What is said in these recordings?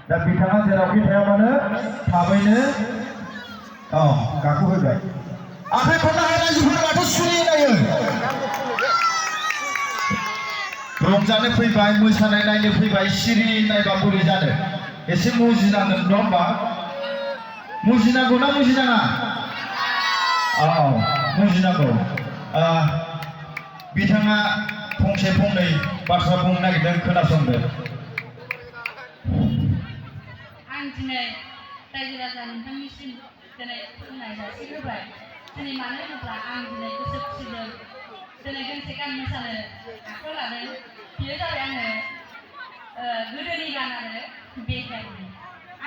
दा बिथाङा जेरावखि थाया मानो थाबैनो गाखोहोबाय आखाइ खन्ना होनाय रायजोफोर माथो सुरि नायो रंजानो फैबाय मोसानाय नायनो फैबाय सिरि नायबा बोरै जानो एसे मुजिनांगोन नङा होमबा मुजिनांगौ ना मुजिनाङा मुजिनांगौ बिथाङा फंसे फंनै बाथ्रा बुंनो नागिरदों खोनासंदो आं दिनै रायजो राजा नोंथांनिसिम दिनै खुलुमनाय जासिहोबाय दिनै मानो होनोब्ला आं दिनै गोसो खुसिजों दिनै गांसे गान मोसानो आखायाव लादों बेयो जाबाय आङो गोदोनि गान आरो बे गाननि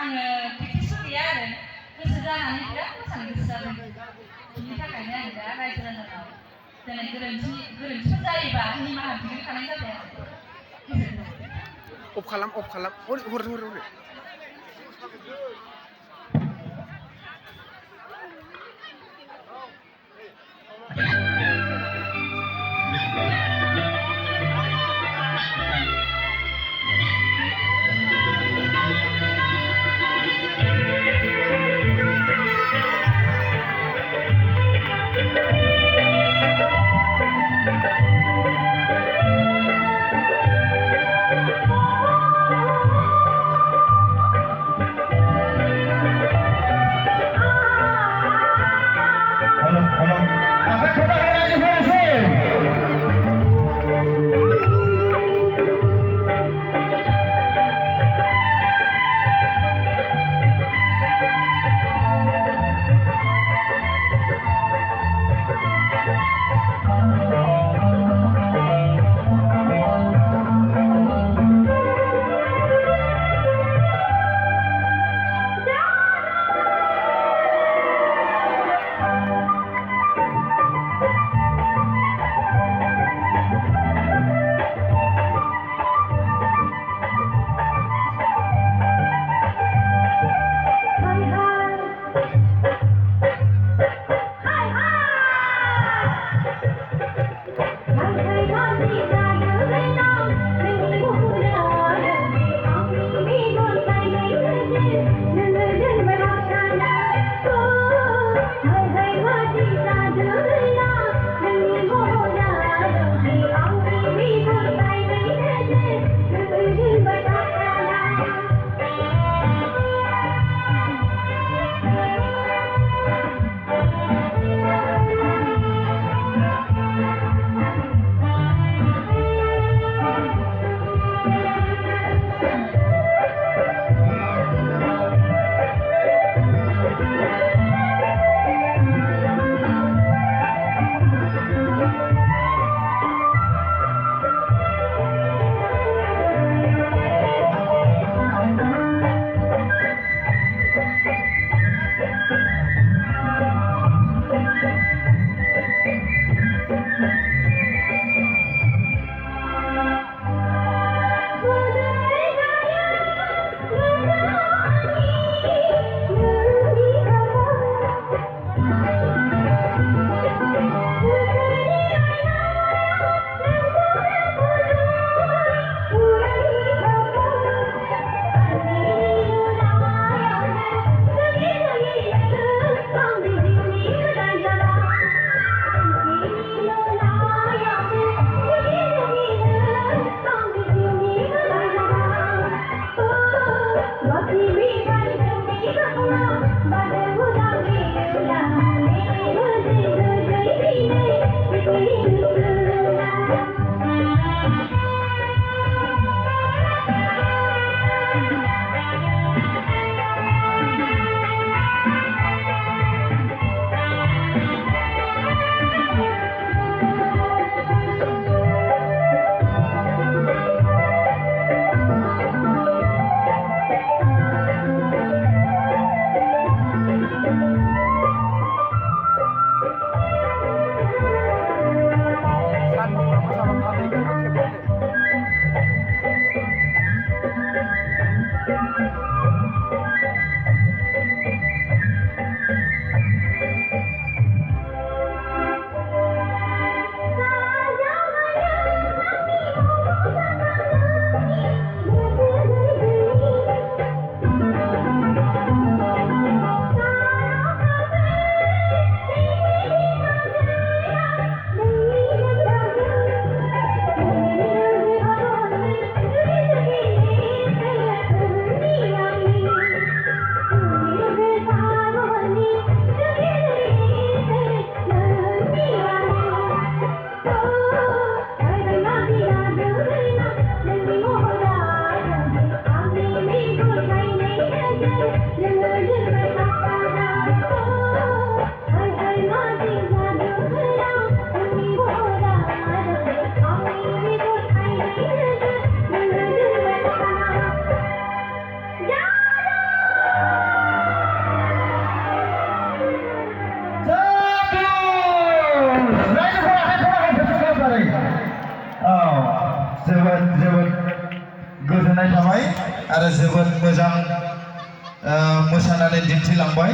आङो प्रेक्टिसबो गैया आरो गोसो जानानै बिराद मोसानो गोसो जादों बिनि थाखायनो आं दा रायजो राजानाव दिनै गोरोन्थिफोर जायोबा निमाहा बिग्रोखानाय जाबाय आरो अफ खालाम हर जोबोद गोजोननाय थाबाय आरो जोबोद मोजां मोसानानै दिन्थिलांबाय।